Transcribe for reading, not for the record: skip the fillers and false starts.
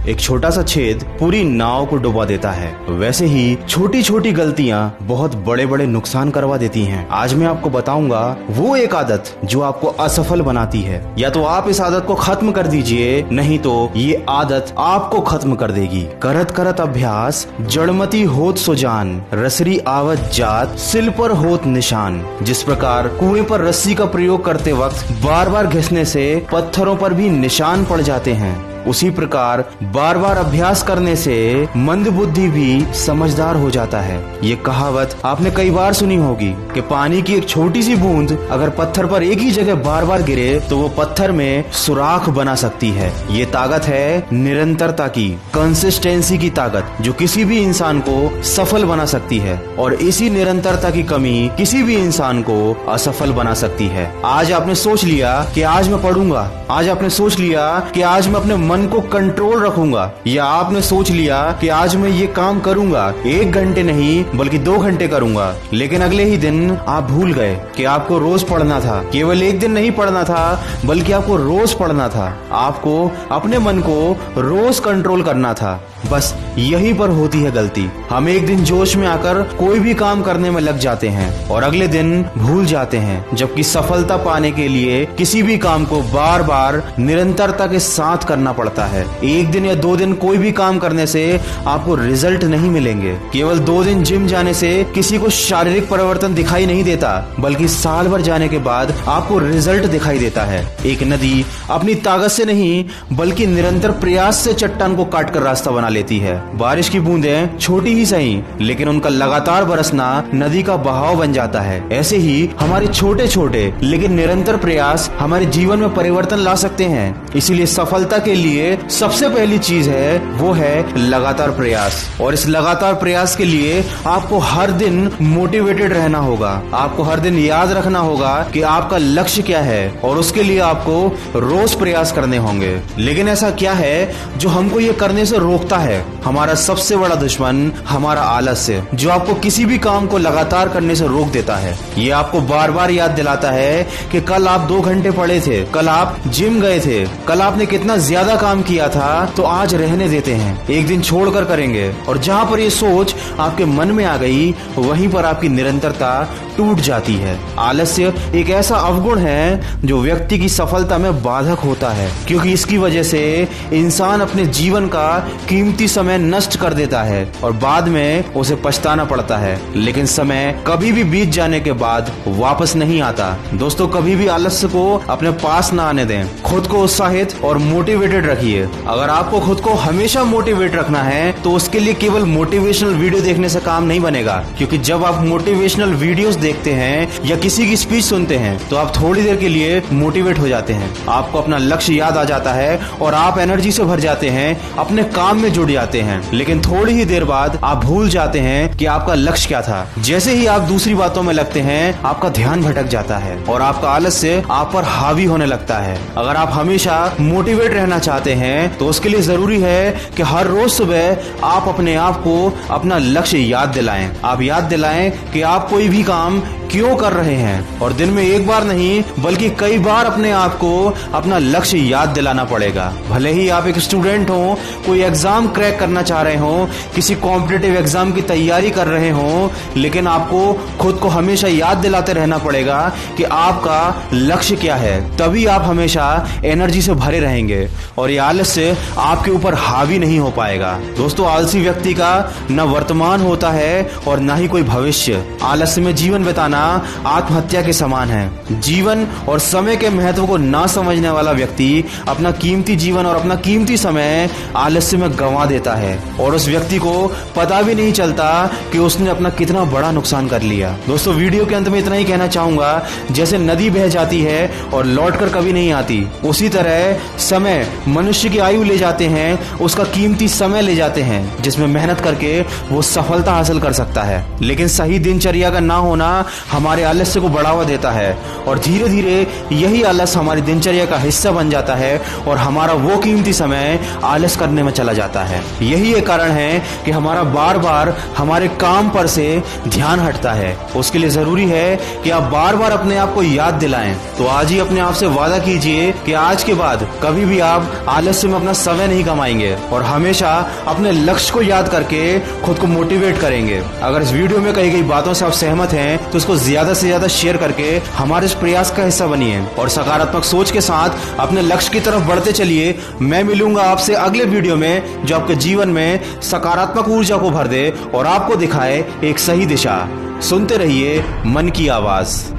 एक छोटा सा छेद पूरी नाव को डुबा देता है, वैसे ही छोटी छोटी गलतियां बहुत बड़े बड़े नुकसान करवा देती हैं। आज मैं आपको बताऊंगा वो एक आदत जो आपको असफल बनाती है। या तो आप इस आदत को खत्म कर दीजिए, नहीं तो ये आदत आपको खत्म कर देगी। करत करत अभ्यास जड़मती होत सुजान, रसरी आवत जात सिल पर होत निशान। जिस प्रकार कुएं पर रस्सी का प्रयोग करते वक्त बार बार घिसने से पत्थरों पर भी निशान पड़ जाते हैं, उसी प्रकार बार बार अभ्यास करने से मंद बुद्धि भी समझदार हो जाता है। ये कहावत आपने कई बार सुनी होगी कि पानी की एक छोटी सी बूंद अगर पत्थर पर एक ही जगह बार बार गिरे तो वो पत्थर में सुराख बना सकती है। ये ताकत है निरंतरता की, कंसिस्टेंसी की ताकत, जो किसी भी इंसान को सफल बना सकती है। और इसी निरंतरता की कमी किसी भी इंसान को असफल बना सकती है। आज आपने सोच लिया कि आज मैं पढ़ूंगा, आज आपने सोच लिया कि आज मैं अपने मन को कंट्रोल रखूंगा, या आपने सोच लिया कि आज मैं ये काम करूंगा, 1 घंटे नहीं बल्कि 2 घंटे करूंगा, लेकिन अगले ही दिन आप भूल गए कि आपको रोज पढ़ना था। केवल 1 दिन नहीं पढ़ना था बल्कि आपको रोज पढ़ना था। आपको अपने मन को रोज कंट्रोल करना था। बस यहीं पर होती है गलती। हम एक दिन जोश में आकर कोई भी काम करने में लग जाते हैं और अगले दिन भूल जाते हैं, जबकि सफलता पाने के लिए किसी भी काम को बार बार निरंतरता के साथ करना पड़ता है। 1 दिन या 2 दिन कोई भी काम करने से आपको रिजल्ट नहीं मिलेंगे। केवल 2 दिन जिम जाने से किसी को शारीरिक परिवर्तन दिखाई नहीं देता, बल्कि साल भर जाने के बाद आपको रिजल्ट दिखाई देता है। एक नदी अपनी ताकत से नहीं बल्कि निरंतर प्रयास से चट्टान को काटकर रास्ता बना लेती है। बारिश की बूंदें छोटी ही सही, लेकिन उनका लगातार बरसना नदी का बहाव बन जाता है। ऐसे ही हमारे छोटे छोटे लेकिन निरंतर प्रयास हमारे जीवन में परिवर्तन ला सकते हैं। इसीलिए सफलता के लिए सबसे पहली चीज है वो है लगातार प्रयास। और इस लगातार प्रयास के लिए आपको हर दिन मोटिवेटेड रहना होगा। आपको हर दिन याद रखना होगा कि आपका लक्ष्य क्या है और उसके लिए आपको रोज प्रयास करने होंगे। लेकिन ऐसा क्या है जो हमको ये करने से रोकता है? हमारा सबसे बड़ा दुश्मन हमारा आलस्य, जो आपको किसी भी काम को लगातार करने से रोक देता है। ये आपको बार बार याद दिलाता है कि कल आप 2 घंटे पढ़े थे, कल आप जिम गए थे, कल आपने कितना ज्यादा काम किया था, तो आज रहने देते हैं, एक दिन छोड़कर करेंगे। और जहां पर ये सोच आपके मन में आ गई, वहीं पर आपकी निरंतरता टूट जाती है। आलस्य एक ऐसा अवगुण है जो व्यक्ति की सफलता में बाधक होता है, क्योंकि इसकी वजह से इंसान अपने जीवन का कीमती समय नष्ट कर देता है और बाद में उसे पछताना पड़ता है। लेकिन समय कभी भी बीत जाने के बाद वापस नहीं आता। दोस्तों, कभी भी आलस्य को अपने पास ना आने दें। खुद को उत्साहित और मोटिवेटेड रखिए। अगर आपको खुद को हमेशा मोटिवेट रखना है तो उसके लिए केवल मोटिवेशनल वीडियो देखने से काम नहीं बनेगा, क्योंकि जब आप मोटिवेशनल वीडियोस देखते हैं या किसी की स्पीच सुनते हैं तो आप थोड़ी देर के लिए मोटिवेट हो जाते हैं, आपको अपना लक्ष्य याद आ जाता है और आप एनर्जी से भर जाते हैं, अपने काम में जुड़ जाते हैं। लेकिन थोड़ी ही देर बाद आप भूल जाते हैं कि आपका लक्ष्य क्या था। जैसे ही आप दूसरी बातों में लगते हैं, आपका ध्यान भटक जाता है और आपका आलस्य आप पर हावी होने लगता है। अगर आप हमेशा मोटिवेट रहना चाहते हैं तो उसके लिए जरूरी है कि हर रोज सुबह आप अपने आप को अपना लक्ष्य याद दिलाएं। आप याद दिलाएं कि आप कोई भी काम क्यों कर रहे हैं, और दिन में एक बार नहीं बल्कि कई बार अपने आप को अपना लक्ष्य याद दिलाना पड़ेगा। भले ही आप एक स्टूडेंट हो, कोई एग्जाम क्रैक करना चाह रहे हो, किसी कॉम्पिटिटिव एग्जाम की तैयारी कर रहे हो, लेकिन आपको खुद को हमेशा याद दिलाते रहना पड़ेगा कि आपका लक्ष्य क्या है। तभी आप हमेशा एनर्जी से भरे रहेंगे और ये आलस्य आपके ऊपर हावी नहीं हो पाएगा। दोस्तों, आलसी व्यक्ति का न वर्तमान होता है और न ही कोई भविष्य। आलस्य में जीवन बिताना आत्महत्या के समान है। जीवन और समय के महत्व को ना समझने वाला व्यक्ति अपना कीमती जीवन और अपना कीमती समय आलस्य में गंवा देता है और उस व्यक्ति को पता भी नहीं चलता कि उसने अपना कितना बड़ा नुकसान कर लिया। दोस्तों, वीडियो के अंत में इतना ही कहना चाहूंगा, जैसे नदी बह जाती है और लौटकर कभी नहीं आती, उसी तरह समय मनुष्य की आयु ले जाते हैं, उसका कीमती समय ले जाते हैं, जिसमें मेहनत करके वो सफलता हासिल कर सकता है। लेकिन सही दिनचर्या का ना होना हमारे आलस्य को बढ़ावा देता है और धीरे धीरे यही आलस हमारी दिनचर्या का हिस्सा बन जाता है और हमारा वो कीमती समय आलस करने में चला जाता है। यही एक कारण है कि हमारा बार बार हमारे काम पर से ध्यान हटता है। उसके लिए जरूरी है कि आप बार बार अपने आप को याद दिलाएं। तो आज ही अपने आप से वादा कीजिए कि आज के बाद कभी भी आप आलस्य में अपना समय नहीं गंवाएंगे और हमेशा अपने लक्ष्य को याद करके खुद को मोटिवेट करेंगे। अगर इस वीडियो में कही गई बातों से आप सहमत हैं तो इसको ज्यादा से ज्यादा शेयर करके हमारे इस प्रयास का हिस्सा बनिए और सकारात्मक सोच के साथ अपने लक्ष्य की तरफ बढ़ते चलिए। मैं मिलूंगा आपसे अगले वीडियो में जो आपके जीवन में सकारात्मक ऊर्जा को भर दे और आपको दिखाए एक सही दिशा। सुनते रहिए मन की आवाज।